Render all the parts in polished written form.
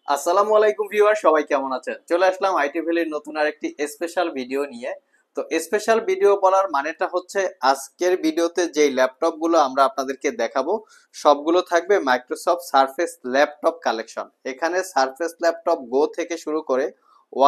আসসালামু আলাইকুম ভিউয়ার, সবাই কেমন আছেন? চলে আসলাম আইটি ভ্যালির নতুন আরেকটি স্পেশাল ভিডিও নিয়ে। তো স্পেশাল ভিডিও বলার মানেটা হচ্ছে আজকের ভিডিওতে যে ল্যাপটপ গুলো আমরা আপনাদেরকে দেখাবো সবগুলো থাকবে মাইক্রোসফট সারফেস ল্যাপটপ কালেকশন। এখানে সারফেস ল্যাপটপ গো থেকে শুরু করে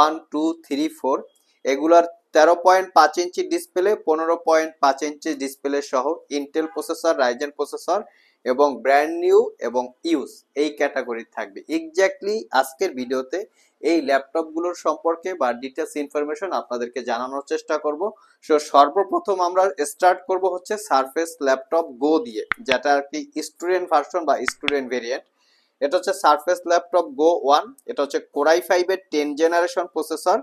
1 2 3 4 এগুলার 13.5 ইঞ্চি ডিসপ্লে, 15.5 ইঞ্চি ডিসপ্লে সহ ইন্টেল প্রসেসর, রাইজেন প্রসেসর এবং ব্র্যান্ড নিউ এবং ইউজ এই ক্যাটাগরি থাকবে। এক্স্যাক্টলি আজকের ভিডিওতে এই ল্যাপটপগুলোর সম্পর্কে বা ডিটেলস ইনফরমেশন আপনাদেরকে জানানোর চেষ্টা করব। সো সর্বপ্রথম আমরা স্টার্ট করব হচ্ছে সারফেস ল্যাপটপ গো দিয়ে, যেটা আর কি স্টুডেন্ট ভার্সন বা স্টুডেন্ট ভেরিয়েন্ট। এটা হচ্ছে সারফেস ল্যাপটপ গো 1। এটা হচ্ছে কোরাই 5 এর 10 জেনারেশন প্রসেসর,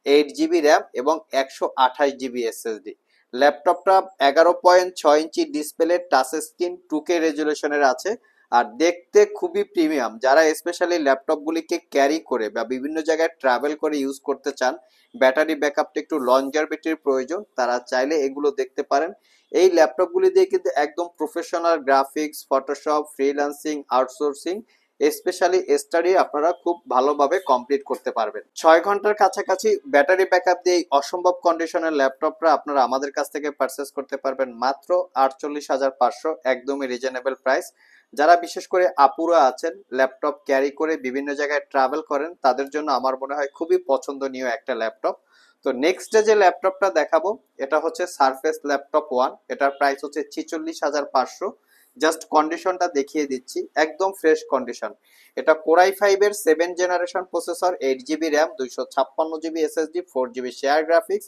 8 জিবি র্যাম এবং 128 জিবি এসএসডি। ল্যাপটপটা 11.6 inch display, touch screen, 2K রেজুলেশনের আছে। আর দেখতে খুবই প্রিমিয়াম। যারা স্পেশালি ল্যাপটপগুলিকে ক্যারি করে বা বিভিন্ন জায়গায় ট্রাভেল করে ইউজ করতে চান, ব্যাটারি ব্যাকআপটা একটু লঞ্জারভিটির প্রয়োজন, তারা চাইলে এগুলো দেখতে পারেন। এই ল্যাপটপগুলি দিয়ে কিন্তু একদম professional graphics, Photoshop, freelancing, outsourcing, specially study আপনারা খুব ভালোভাবে কমপ্লিট করতে পারবেন। 6 ঘন্টার কাছাকাছি ব্যাটারি ব্যাকআপ দিয়ে অসম্ভব কন্ডিশনের ল্যাপটপটা আপনারা আমাদের কাছ থেকে পারচেস করতে পারবেন মাত্র 48,500, একদমই রিজনেবল প্রাইস। যারা বিশেষ করে আপুরা আছেন, ল্যাপটপ ক্যারি করে বিভিন্ন জায়গায় ট্রাভেল করেন, তাদের জন্য আমার মনে হয় খুবই পছন্দনীয় একটা ল্যাপটপ। তো নেক্সট যে ল্যাপটপটা দেখাবো এটা হচ্ছে সারফেস ল্যাপটপ 1। এটার প্রাইস হচ্ছে 46,500। জাস্ট কন্ডিশনটা দেখিয়ে দিচ্ছি, একদম ফ্রেশ কন্ডিশন। এটা কোরাই 5 এর 7 generation processor, 8 GB RAM, 256 GB SSD, 4 GB share graphics.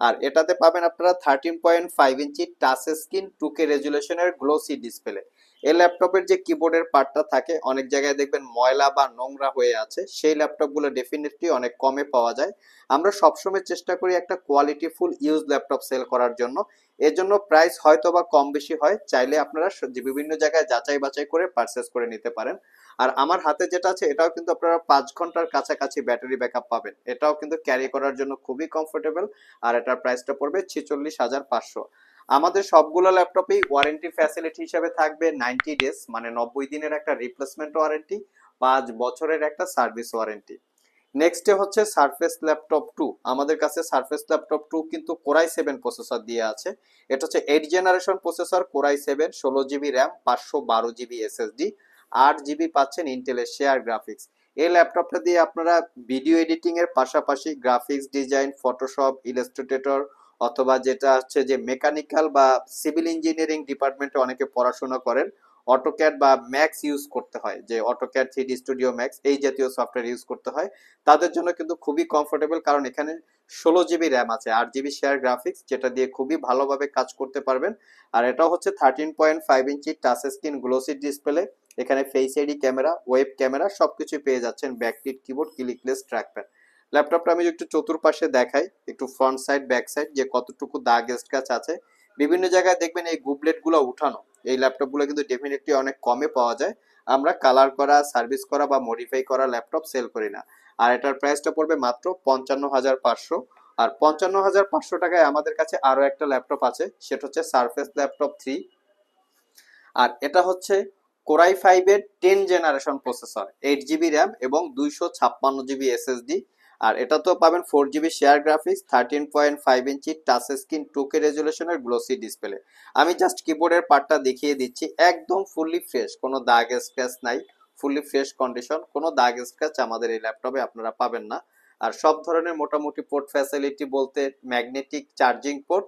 আর এটাতে পাবেন আপনারা 13.5 ইঞ্চি টাচ স্ক্রিন, 2K রেজুলেশনের গ্লোসি ডিসপ্লে। এই ল্যাপটপের যে কিবোর্ডের পার্টটা থাকে, অনেক জায়গায় দেখবেন ময়লা বা নোংরা হয়ে আছে, সেই ল্যাপটপগুলো ডেফিনেটলি অনেক কমে পাওয়া যায়। আমরা সবসময় চেষ্টা করি একটা quality full use laptop sell করার জন্য। এর জন্য প্রাইস হয়তো বা কম বেশি হয়, চাইলে আপনারা যে বিভিন্ন জায়গায় যাচাই বাছাই করে পারচেস করে নিতে পারেন। আর আমার হাতে যেটা আছে এটাও কিন্তু আপনারা 5 ঘন্টার কাছাকাছি ব্যাটারি ব্যাকআপ পাবেন। এটাও কিন্তু ক্যারি করার জন্য খুবই কমফোর্টেবল। আর এটার প্রাইসটা পড়বে 46,500। আমাদের সবগুলো ল্যাপটপেই ওয়ারেন্টি ফ্যাসিলিটি হিসেবে থাকবে 90 ডেজ, মানে 90 দিনের একটা রিপ্লেসমেন্ট ওয়ারেন্টি, 5 বছরের একটা সার্ভিস ওয়ারেন্টি। নেক্সটে হচ্ছে সারফেস ল্যাপটপ 2। আমাদের কাছে সারফেস ল্যাপটপ 2 কিন্তু কোরাই 7 প্রসেসর দিয়ে আছে। এটা হচ্ছে 8 generation processor, core i 7, 16 GB RAM, 512 GB SSD, 8 GB পাচ্ছেন ইন্টেলের শেয়ার গ্রাফিক্স। এই ল্যাপটপটা দিয়ে আপনারা ভিডিও এডিটিং এর পাশাপাশি গ্রাফিক্স ডিজাইন, ফটোশপ, ইলাস্ট্রেটর, অথবা যেটা হচ্ছে যে মেকানিক্যাল বা সিভিল ইঞ্জিনিয়ারিং ডিপার্টমেন্টে অনেকে পড়াশোনা করেন, অটোক্যাড বা ম্যাক্স ইউজ করতে হয়, যে অটোক্যাড, 3D স্টুডিও ম্যাক্স এই জাতীয় সফটওয়্যার ইউজ করতে হয়, তাদের জন্য কিন্তু খুবই কমফোর্টেবল। কারণ এখানে 16 জিবি র্যাম আছে, 8 জিবি শেয়ার গ্রাফিক্স, যেটা দিয়ে খুবই ভালোভাবে কাজ করতে পারবেন। আর এটাও হচ্ছে 13.5 inch touch screen glossy display. এখানে face ID camera, web camera সবকিছু পেয়ে যাচ্ছেন, ব্যাকলিট কিবোর্ড, ক্লিকলেস ট্র্যাকপ্যাড। ল্যাপটপটা আমি একটু চতুর্পাশে দেখাই, একটু ফ্রন্ট সাইড ব্যাক সাইড, যে কতটুকু দাগ স্ক্র্যাচ আছে। বিভিন্ন জায়গায় দেখবেন এই গুবলেট গুলো উঠানো। এই ল্যাপটপ গুলো কিন্তু ডেফিনেটলি অনেক কমে পাওয়া যায়। আমরা কালার করা, সার্ভিস করা বা মডিফাই করা ল্যাপটপ সেল করি না। আর এটার প্রাইসটা পড়বে মাত্র 55,500। আর 55,500 টাকায় আমাদের কাছে আরো একটা ল্যাপটপ আছে, সেটা হচ্ছে সারফেস ল্যাপটপ 3। আর এটা হচ্ছে কোরাই 5 এর 10 জেনারেশন প্রসেসর, 8 জিবি র্যাম এবং 256 জিবি এসএসডি। আর এটা তো পাবেন 4 GB share graphics, 13.5 inch touch screen, 2K রেজুলেশনের গ্লোসি ডিসপ্লে। আমি জাস্ট কিবোর্ডের পার্টটা দেখিয়ে দিচ্ছি, একদম ফুললি ফ্রেশ, কোনো দাগ স্ক্র্যাচ নাই, ফুললি ফ্রেশ কন্ডিশন, কোনো দাগ স্ক্র্যাচ আমাদের এই ল্যাপটপে আপনারা পাবেন না। আর সব ধরনের মোটামুটি পোর্ট ফ্যাসিলিটি বলতে magnetic charging port,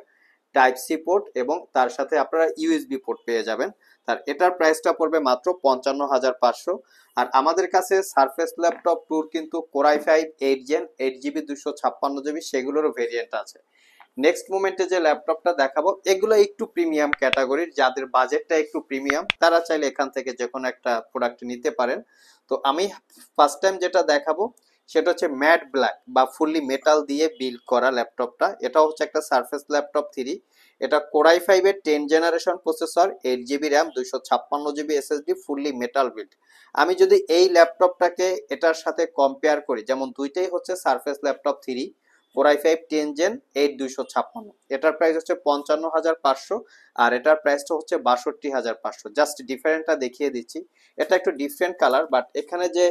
type C port এবং তার সাথে আপনারা ইউএসবি পোর্ট পেয়ে যাবেন। আর এটার প্রাইসটা পড়বে মাত্র 55,500। আর আমাদের কাছে সারফেস ল্যাপটপ টুর কিন্তু কোরাই 5 8 জেন, 8 জিবি, 256 জিবি সেগুলোরও ভেরিয়েন্ট আছে। নেক্সট মোমেন্টে যে ল্যাপটপটা দেখাবো এগুলো একটু প্রিমিয়াম ক্যাটাগরির, যাদের বাজেটটা একটু প্রিমিয়াম তারা চাইলে এখান থেকে যে কোনো একটা প্রোডাক্ট নিতে পারেন। তো আমি ফার্স্ট টাইম যেটা দেখাবো সেটা হচ্ছে ম্যাট ব্ল্যাক বা ফুললি মেটাল দিয়ে বিল্ড করা ল্যাপটপটা। এটা হচ্ছে একটা সারফেস ল্যাপটপ 3। এটা কোরাই 5 এর 10 generation processor, 8 GB RAM, 256 GB SSD, fully metal build. আমি যদি এই ল্যাপটপটাকে এটার সাথে কম্পেয়ার করি, যেমন দুইটাই হচ্ছে সারফেস ল্যাপটপ 3, কোরাই 5 10 জেন 8 256, এটার প্রাইস হচ্ছে 55,500। আর এটার প্রাইসটা হচ্ছে 62,500। জাস্ট ডিফারেন্টটা দেখিয়ে দিচ্ছি, এটা একটু ডিফারেন্ট কালার, বাট এখানে যে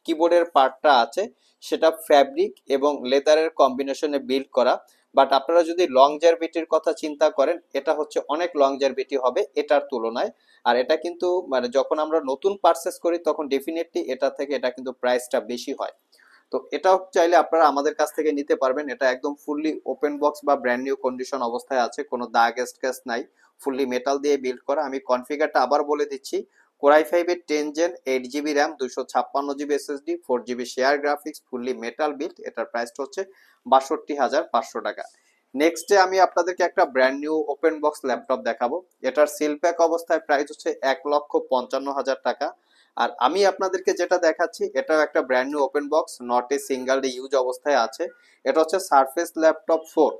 কিবোর্ডের পার্টটা আছে সেটা ফ্যাব্রিক এবং লেদারের কম্বিনেশনে বিল্ড করা। বাট আপনারা যদি লংজারভিটির কথা চিন্তা করেন, এটা হচ্ছে অনেক লংজারভিটি হবে এটার তুলনায়। আর এটা কিন্তু মানে যখন আমরা নতুন পারচেস করি তখন ডেফিনেটলি এটা থেকে এটা কিন্তু প্রাইসটা বেশি হয়। তো এটাও চাইলে আপনারা আমাদের কাছ থেকে নিতে পারবেন। এটা একদম ফুললি ওপেন বক্স বা ব্র্যান্ড নিউ কন্ডিশন অবস্থায় আছে, কোনো দাগ স্ক্র্যাচ নাই, ফুললি মেটাল দিয়ে বিল্ড করা। আমি কনফিগারটা আবার বলে দিচ্ছি, কোরাই 5 এর 10 gen 8 GB RAM, 256 GB SSD, 4 GB share graphics, fully metal build. এটার প্রাইসটা হচ্ছে 62,500 টাকা। নেক্সটে আমি আপনাদেরকে একটা brand new open box laptop দেখাবো। এটার সিল প্যাক অবস্থায় প্রাইস হচ্ছে 1,55,000 টাকা। আর আমি আপনাদেরকে যেটা দেখাচ্ছি এটাও একটা brand new open box, not a single use অবস্থায় আছে। এটা হচ্ছে সারফেস ল্যাপটপ 4।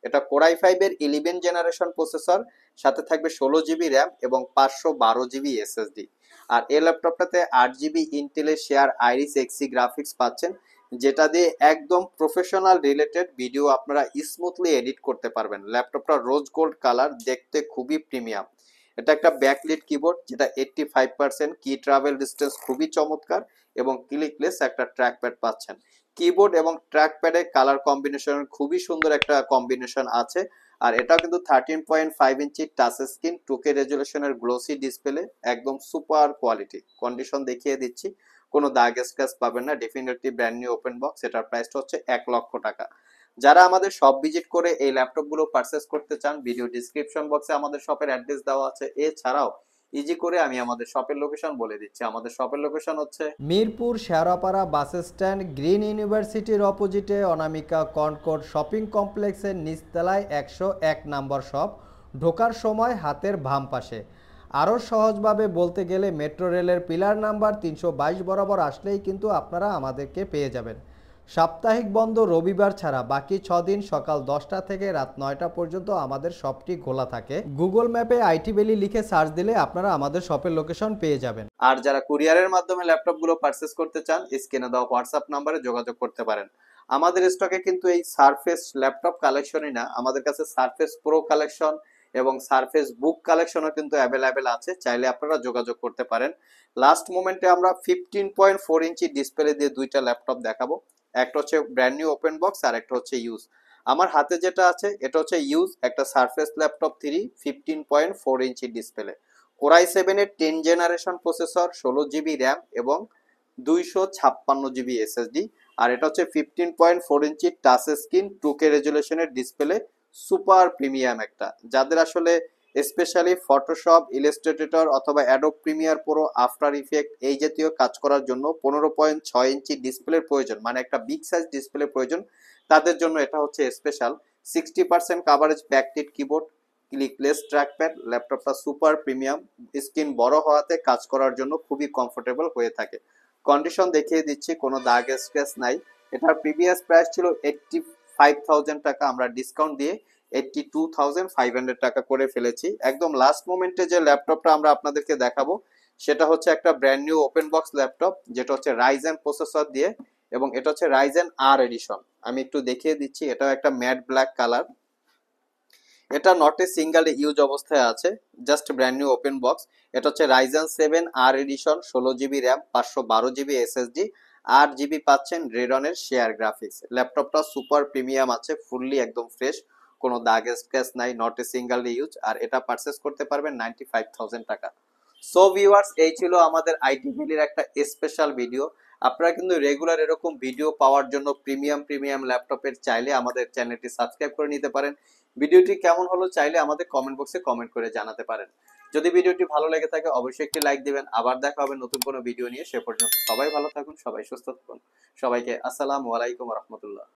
এটা কোরাই 5 এর 11 জেনারেশন প্রসেসর, সাথে থাকবে 16 জিবি র্যাম এবং 512 জিবি এসএসডি। আর এই ল্যাপটপটাতে 8 জিবি ইন্টেলের শেয়ার আইরিস এক্সি গ্রাফিক্স পাচ্ছেন, যেটা দিয়ে একদম প্রফেশনাল রিলেটেড ভিডিও আপনারা স্মুথলি এডিট করতে পারবেন। ল্যাপটপটা রোজ গোল্ড কালার, দেখতে খুবই প্রিমিয়াম। এটা একটা ব্যাকলিট কিবোর্ড যেটা 85%, কি ট্রাভেল ডিস্টেন্স খুবই চমৎকার এবং ক্লিকলেস একটা ট্র্যাকপ্যাড পাচ্ছেন। কিবোর্ড এবং ট্র্যাকপ্যাডে কালার কম্বিনেশন খুবই সুন্দর একটা কম্বিনেশন আছে। আর এটাও কিন্তু 13.5 ইঞ্চি টাচ স্ক্রিন, 2K রেজুলেশনের গ্লোসি ডিসপ্লে, একদম সুপার কোয়ালিটি। কন্ডিশন দেখিয়ে দিচ্ছি, কোনো দাগ স্ক্র্যাচ পাবেন না, definitely brand new open box. এটার প্রাইসটা হচ্ছে 1,00,000 টাকা। যারা আমাদের শপ ভিজিট করে এই ল্যাপটপগুলো পারচেস করতে চান, ভিডিও ডিসক্রিপশন বক্সে আমাদের শপের অ্যাড্রেস দেওয়া আছে। এছাড়াও ইজি করে আমি আমাদের শপের লোকেশন বলে দিচ্ছি। আমাদের শপের লোকেশন হচ্ছে Mirpur Shewrapara bus stand, green ইউনিভার্সিটির অপোজিটে অনামিকা কনকর্ড শপিং কমপ্লেক্সের নিচতলায় 101 নম্বর শপ। ঢোকার সময় হাতের বাম পাশে। আরও সহজভাবে বলতে গেলে মেট্রো রেলের পিলার নাম্বার 322 বরাবর আসলেই কিন্তু আপনারা আমাদেরকে পেয়ে যাবেন। সাপ্তাহিক বন্ধ রবিবার ছাড়া বাকি 6 দিন সকাল 10টা থেকে রাত 9টা পর্যন্ত আমাদের শপটি খোলা থাকে। গুগল ম্যাপে আইটি ভ্যালি লিখে সার্চ দিলে আপনারা আমাদের শপের লোকেশন পেয়ে যাবেন। আর যারা কুরিয়ারের মাধ্যমে ল্যাপটপগুলো পারচেস করতে চান, স্ক্রিনে দেওয়া হোয়াটসঅ্যাপ নাম্বারে যোগাযোগ করতে পারেন। আমাদের স্টকে কিন্তু এই সারফেস ল্যাপটপ কালেকশনই না, আমাদের কাছে সারফেস প্রো কালেকশন এবং সারফেস বুক কালেকশনও কিন্তু অ্যাভেলেবেল আছে, চাইলে আপনারা যোগাযোগ করতে পারেন। লাস্ট মোমেন্টে আমরা 15.4 ইঞ্চি ডিসপ্লে দিয়ে দুইটা ল্যাপটপ দেখাবো। একটা হচ্ছে ব্র্যান্ড নিউ ওপেন বক্স আর একটা হচ্ছে ইউজ। আমার হাতে যেটা আছে এটা হচ্ছে ইউজ, একটা surface laptop 3, 15.4 inch display, core i 7 এর 10 জেনারেশন প্রসেসর, 16 জিবি র্যাম এবং 256 জিবি এসএসডি। আর এটা হচ্ছে 15.4 ইঞ্চি টাচ স্ক্রিন, 2K রেজুলেশনের ডিসপ্লে, সুপার প্রিমিয়াম একটা। যাদের আসলে স্পেশালি ফটোশপ, ইলাস্ট্রেটর অথবা Adobe Premiere Pro, after effect এই জাতীয় কাজ করার জন্য 15.6 ইঞ্চি ডিসপ্লের প্রয়োজন, মানে একটা বিগ সাইজ ডিসপ্লে প্রয়োজন, তাদের জন্য এটা হচ্ছে special. 60% coverage backlit keyboard, clickless trackpad, ল্যাপটপটা সুপার প্রিমিয়াম, স্ক্রিন বড় হওয়াতে কাজ করার জন্য খুবই কমফোর্টেবল হয়ে থাকে। কন্ডিশন দেখিয়ে দিচ্ছি, কোনো দাগ স্ক্র্যাচ নাই। এটার প্রিভিয়াস প্রাইস ছিল 85,000 টাকা, আমরা ডিসকাউন্ট দিয়ে 82,500 টাকা করে ফেলেছি। একদম লাস্ট মোমেন্টে যে ল্যাপটপটা আমরা আপনাদেরকে দেখাবো সেটা হচ্ছে একটা brand new open box laptop, যেটা হচ্ছে রাইজেন প্রসেসর দিয়ে, এবং এটা হচ্ছে রাইজেন আর এডিশন। আমি একটু দেখিয়ে দিচ্ছি, এটাও একটা ম্যাট ব্ল্যাক কালার। এটা নট এ সিঙ্গেল ইউজ অবস্থায় আছে, just brand new open box. এটা হচ্ছে রাইজেন 7 আর edition, 16 GB RAM, 512 GB SSD, 8 GB পাচ্ছেন রেডনের শেয়ার গ্রাফিক্স। ল্যাপটপটা সুপার প্রিমিয়াম আছে, ফুললি একদম ফ্রেশ, কোনো দাগ স্ক্র্যাচ নাই, নট এ সিঙ্গেল ইউজ। আর এটা পারচেস করতে পারবেন 95,000 টাকা। সো ভিউয়ার্স, এই ছিল আমাদের আইটি ভ্যালির একটা স্পেশাল ভিডিও। আপনারা কিন্তু রেগুলার এরকম ভিডিও পাওয়ার জন্য প্রিমিয়াম ল্যাপটপের চাইলে আমাদের চ্যানেলটি সাবস্ক্রাইব করে নিতে পারেন। ভিডিওটি কেমন হলো চাইলে আমাদের কমেন্ট বক্সে কমেন্ট করে জানাতে পারেন। যদি ভিডিওটি ভালো লেগে থাকে অবশ্যই একটি লাইক দিবেন। আবার দেখা হবে নতুন কোনো ভিডিও নিয়ে। সে পর্যন্ত সবাই ভালো থাকুন, সবাই সুস্থ থাকুন। সবাইকে আসসালামু আলাইকুম রহমতুল্লাহ।